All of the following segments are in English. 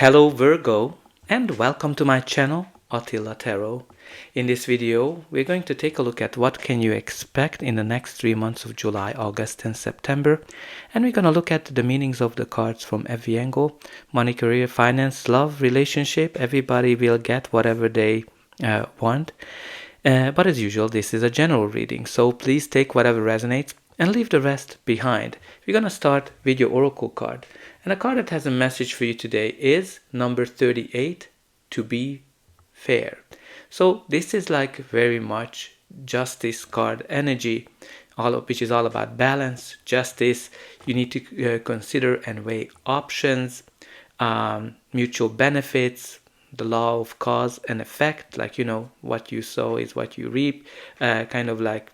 Hello Virgo, and welcome to my channel Attila Tarot. In this video we're going to take a look at what can you expect in the next 3 months of July, August and September, and we're going to look at the meanings of the cards from every angle: money, career, finance, love, relationship. Everybody will get whatever they want, but as usual this is a general reading, so please take whatever resonates and leave the rest behind. We're going to start with your oracle card. And the card that has a message for you today is number 38, to be fair. So this is like very much justice card energy, which is all about balance, justice. You need to consider and weigh options, mutual benefits, the law of cause and effect, like, what you sow is what you reap, kind of like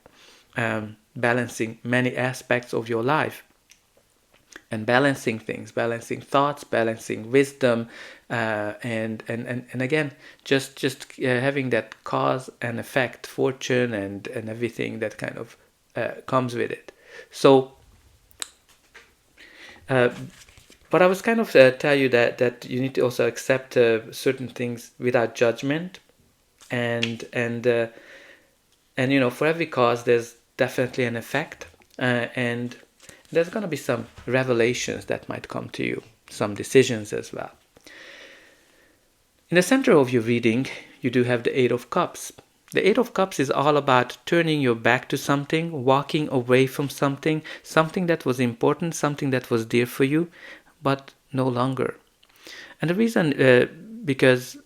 balancing many aspects of your life. And balancing things, balancing thoughts, balancing wisdom, and again, just having that cause and effect, fortune, and everything that kind of comes with it. So, but I was kind of tell you that you need to also accept certain things without judgment, and for every cause there's definitely an effect, and there's going to be some revelations that might come to you, some decisions as well. In the center of your reading, you do have the Eight of Cups. The Eight of Cups is all about turning your back to something, walking away from something that was important, something that was dear for you, but no longer. And the reason, because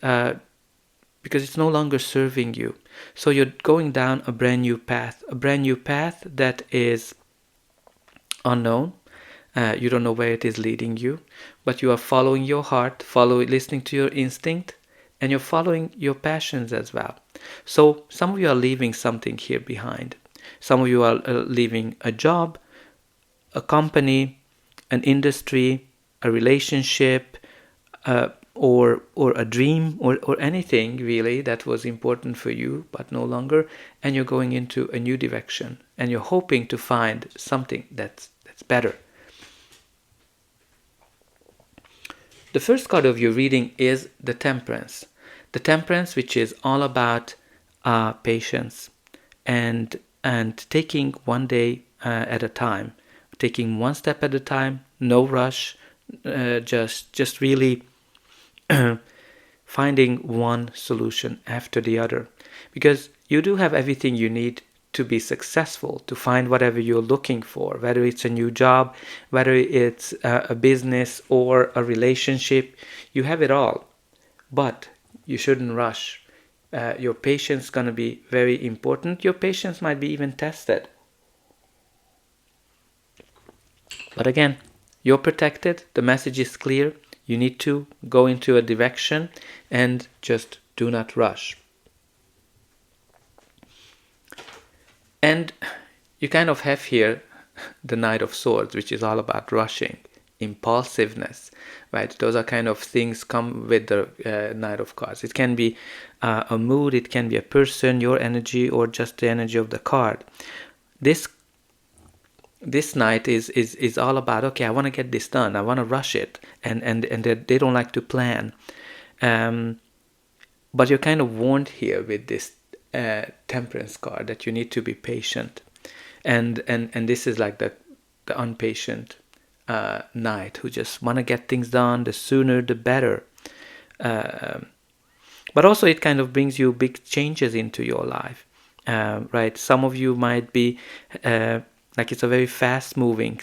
it's no longer serving you. So you're going down a brand new path that is unknown. You don't know where it is leading you, but you are following your heart, listening to your instinct, and you're following your passions as well. So some of you are leaving something here behind. Some of you are leaving a job, a company, an industry, a relationship, or a dream, or anything really that was important for you but no longer, and you're going into a new direction, and you're hoping to find something that's better. The first card of your reading is the Temperance. The Temperance, which is all about patience and taking one day at a time, taking one step at a time, no rush, just really finding one solution after the other, because you do have everything you need to be successful, to find whatever you're looking for, whether it's a new job, whether it's a business or a relationship. You have it all, but you shouldn't rush. Your patience is going to be very important. Your patience might be even tested. But again, you're protected. The message is clear. You need to go into a direction and just do not rush. And you kind of have here the Knight of Swords, which is all about rushing, impulsiveness, right? Those are kind of things come with the Knight of Cups. It can be a mood, it can be a person, your energy, or just the energy of the card. This Knight is all about, okay, I want to get this done, I want to rush it, and they don't like to plan. But you're kind of warned here with this Temperance card that you need to be patient, and this is like the impatient knight who just want to get things done, the sooner the better. But also it kind of brings you big changes into your life, right? Some of you might be like it's a very fast moving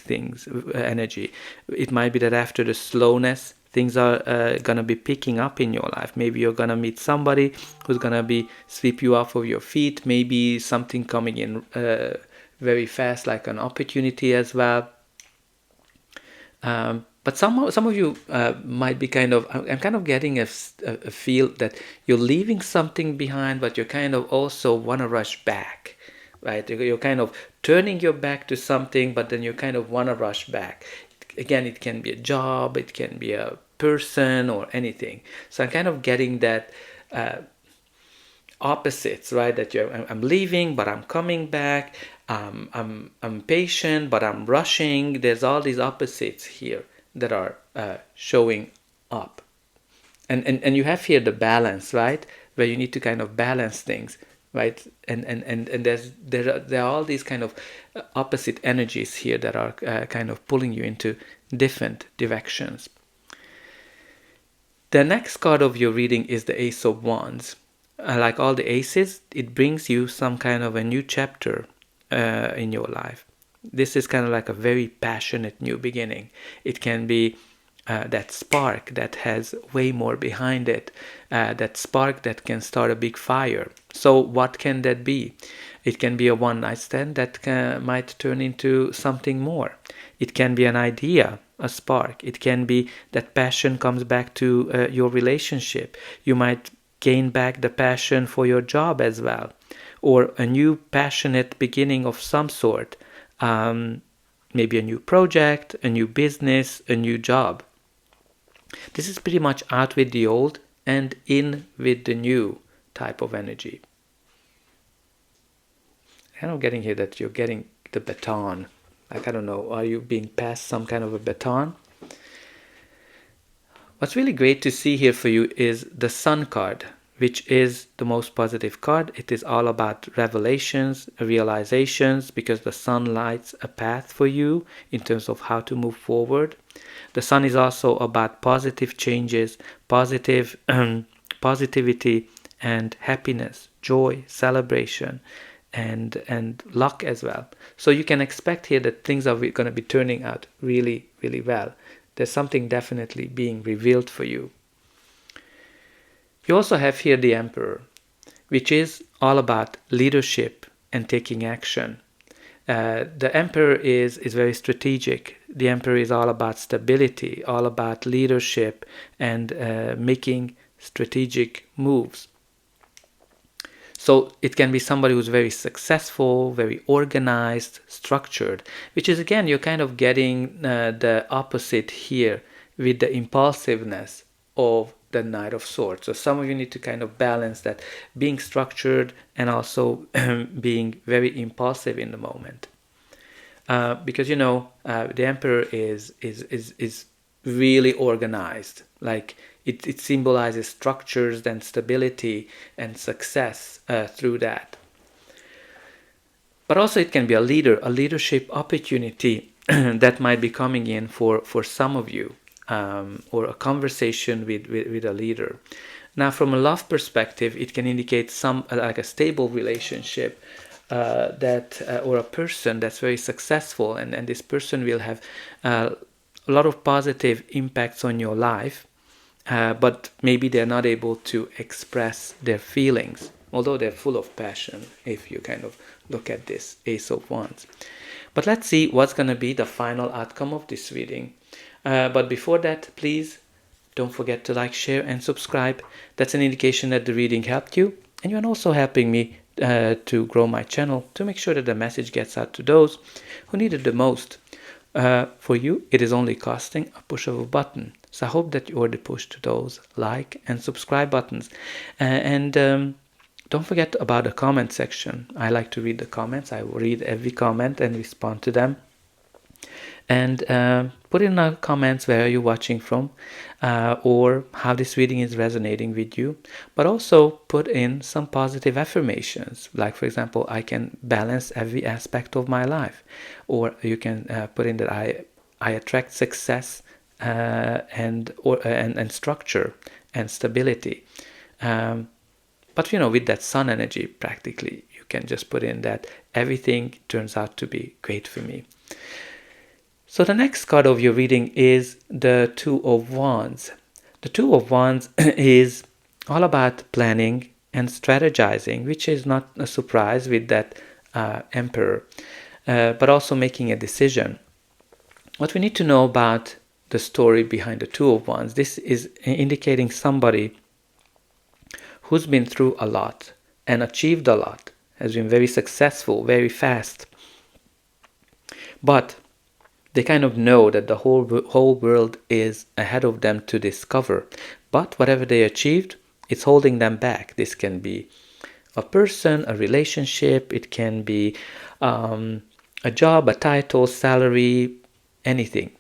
energy. It might be that after the slowness, things are gonna be picking up in your life. Maybe you're gonna meet somebody who's gonna be sweep you off of your feet. Maybe something coming in very fast, like an opportunity as well. But some of you might be kind of, I'm kind of getting a feel that you're leaving something behind, but you kind of also want to rush back, right? You're kind of turning your back to something, but then you kind of want to rush back. Again, it can be a job, it can be a person, or anything. So I'm kind of getting that opposites, right? That I'm leaving, but I'm coming back. I'm patient, but I'm rushing. There's all these opposites here that are showing up. And you have here the balance, right, where you need to kind of balance things, right? And there are all these kind of opposite energies here that are kind of pulling you into different directions. The next card of your reading is the Ace of Wands. Like all the aces, it brings you some kind of a new chapter in your life. This is kind of like a very passionate new beginning. It can be that spark that has way more behind it, that spark that can start a big fire. So what can that be? It can be a one-night stand that might turn into something more. It can be an idea, a spark. It can be that passion comes back to your relationship. You might gain back the passion for your job as well, or a new passionate beginning of some sort. Maybe a new project, a new business, a new job. This is pretty much out with the old and in with the new type of energy. And I'm getting here that you're getting the baton. Like, I don't know, are you being passed some kind of a baton? What's really great to see here for you is the Sun card, which is the most positive card. It is all about revelations, realizations, because the sun lights a path for you in terms of how to move forward. The sun is also about positive changes, positivity and happiness, joy, celebration, and luck as well. So you can expect here that things are going to be turning out really, really well. There's something definitely being revealed for you. You also have here the Emperor, which is all about leadership and taking action. The Emperor is very strategic. The Emperor is all about stability, all about leadership and making strategic moves. So it can be somebody who's very successful, very organized, structured, which is, again, you're kind of getting the opposite here with the impulsiveness of the Knight of Swords. So some of you need to kind of balance that, being structured and also being very impulsive in the moment. Because, the Emperor is really organized. Like, it symbolizes structures and stability and success through that. But also it can be a leadership opportunity that might be coming in for some of you, or a conversation with a leader. Now, from a love perspective, it can indicate some like a stable relationship, or a person that's very successful, and this person will have a lot of positive impacts on your life, but maybe they're not able to express their feelings, although they're full of passion if you kind of look at this Ace of Wands. But let's see what's going to be the final outcome of this reading. But before that, please don't forget to like, share, and subscribe. That's an indication that the reading helped you, and you're also helping me to grow my channel, to make sure that the message gets out to those who need it the most. For you, it is only costing a push of a button. So I hope that you already push to those like and subscribe buttons. And don't forget about the comment section. I like to read the comments. I will read every comment and respond to them. And put in the comments where you're watching from, or how this reading is resonating with you. But also put in some positive affirmations, like, for example, I can balance every aspect of my life. Or you can put in that I attract success and structure and stability. But with that sun energy, practically, you can just put in that everything turns out to be great for me. So the next card of your reading is the Two of Wands. The Two of Wands is all about planning and strategizing, which is not a surprise with that Emperor, but also making a decision. What we need to know about the story behind the Two of Wands, this is indicating somebody who's been through a lot and achieved a lot, has been very successful, very fast. But they kind of know that the whole world is ahead of them to discover. But whatever they achieved, it's holding them back. This can be a person, a relationship, it can be a job, a title, salary, anything.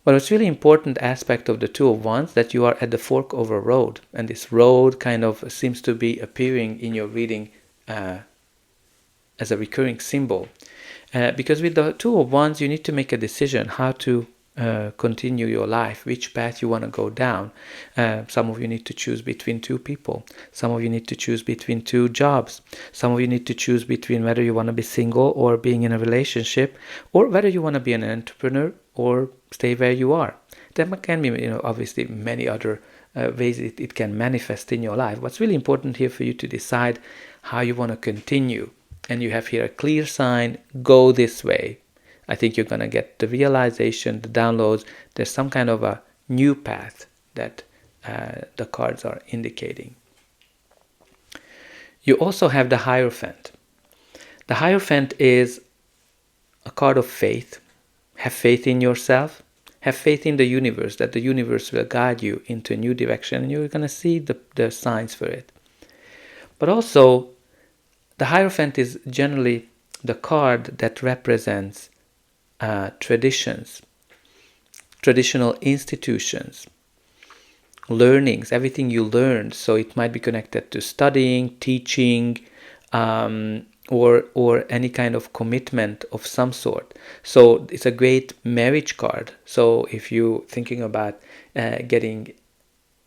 But it's really important aspect of the Two of Wands that you are at the fork of a road, and this road kind of seems to be appearing in your reading as a recurring symbol. Because with the Two of Wands, you need to make a decision how to continue your life, which path you want to go down. Some of you need to choose between two people. Some of you need to choose between two jobs. Some of you need to choose between whether you want to be single or being in a relationship, or whether you want to be an entrepreneur or stay where you are. There can be, obviously many other ways it can manifest in your life. What's really important here for you to decide how you want to continue. And you have here a clear sign, go this way. I think you're going to get the realization, the downloads. There's some kind of a new path that the cards are indicating. You also have the Hierophant. The Hierophant is a card of faith. Have faith in yourself. Have faith in the universe, that the universe will guide you into a new direction, and you're going to see the signs for it. But also, the Hierophant is generally the card that represents traditions, traditional institutions, learnings, everything you learned. So it might be connected to studying, teaching, or any kind of commitment of some sort. So it's a great marriage card. So if you're thinking about getting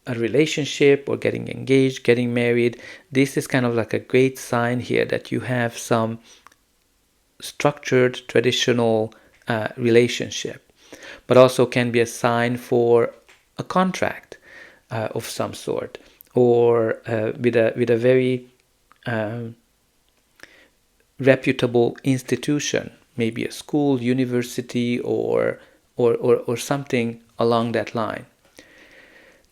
a relationship or getting engaged, getting married, this is kind of like a great sign here that you have some structured traditional relationship, but also can be a sign for a contract of some sort, or with a very reputable institution, maybe a school, university, or something along that line.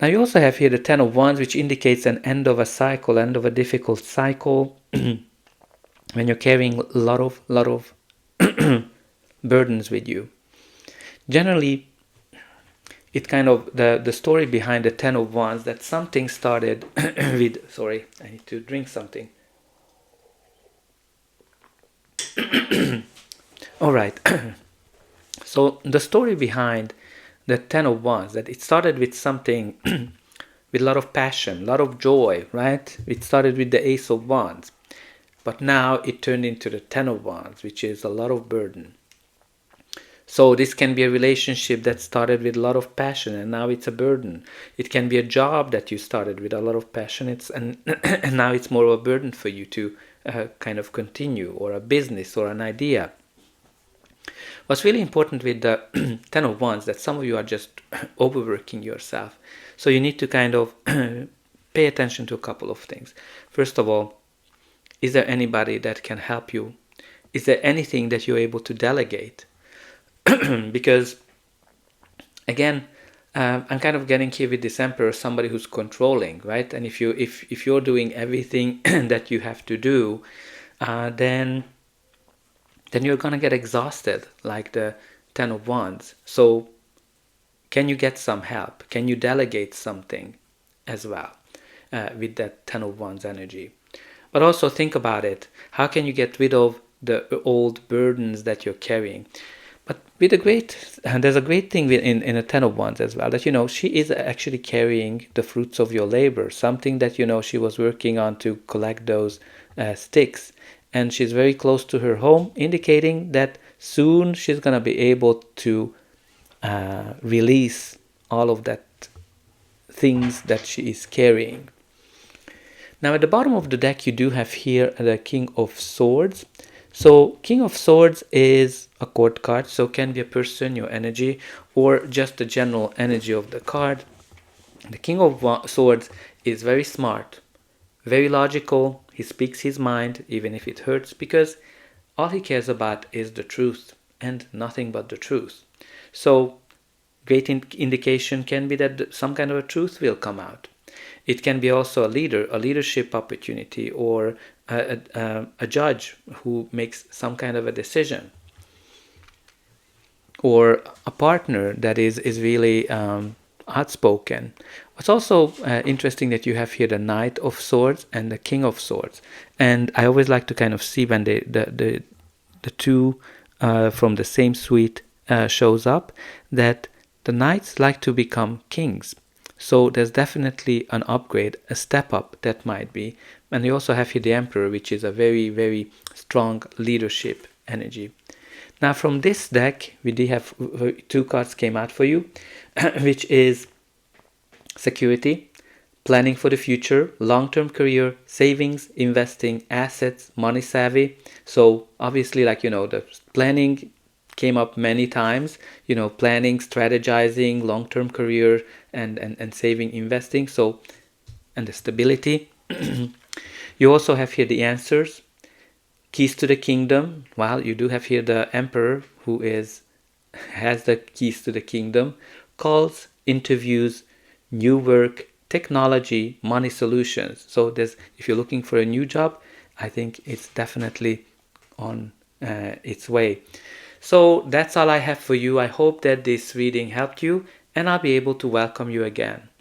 Now you also have here the Ten of Wands, which indicates an end of a cycle, end of a difficult cycle, when you're carrying a lot of burdens with you. Generally, it kind of, the story behind the Ten of Wands, that something started with, sorry, I need to drink something. All right. So the story behind the Ten of Wands, that it started with something with a lot of passion, a lot of joy, right? It started with the Ace of Wands, but now it turned into the Ten of Wands, which is a lot of burden. So this can be a relationship that started with a lot of passion and now it's a burden. It can be a job that you started with a lot of passion, and now it's more of a burden for you to kind of continue, or a business or an idea. What's really important with the Ten of Wands, that some of you are just overworking yourself. So you need to kind of pay attention to a couple of things. First of all, is there anybody that can help you? Is there anything that you're able to delegate? Because, again, I'm kind of getting here with this Emperor, somebody who's controlling, right? And if you're doing everything that you have to do, then you're going to get exhausted, like the Ten of Wands. So can you get some help? Can you delegate something as well with that Ten of Wands energy? But also think about it. How can you get rid of the old burdens that you're carrying? But with there's a great thing in a Ten of Wands as well, that, she is actually carrying the fruits of your labor, something that, she was working on to collect those sticks. And she's very close to her home, indicating that soon she's going to be able to release all of that things that she is carrying. Now at the bottom of the deck you do have here the King of Swords. So King of Swords is a court card, so can be a person, your energy, or just the general energy of the card. The King of Swords is very smart, very logical. He speaks his mind, even if it hurts, because all he cares about is the truth and nothing but the truth. So great indication can be that some kind of a truth will come out. It can be also a leadership opportunity, or a judge who makes some kind of a decision, or a partner that is really outspoken. It's also interesting that you have here the Knight of Swords and the King of Swords, and I always like to kind of see when the two from the same suite shows up, that The knights like to become kings. So there's definitely an upgrade, a step up that might be. And you also have here the Emperor, which is a very, very strong leadership energy. Now from this deck, we did have two cards came out for you, which is security, planning for the future, long-term career, savings, investing, assets, money savvy. So obviously, like, the planning came up many times, planning, strategizing, long-term career, and saving, investing. So, and the stability. You also have here the answers, keys to the kingdom. Well, you do have here the Emperor, who has the keys to the kingdom, calls, interviews, new work, technology, money solutions. So if you're looking for a new job, I think it's definitely on its way. So that's all I have for you. I hope that this reading helped you, and I'll be able to welcome you again.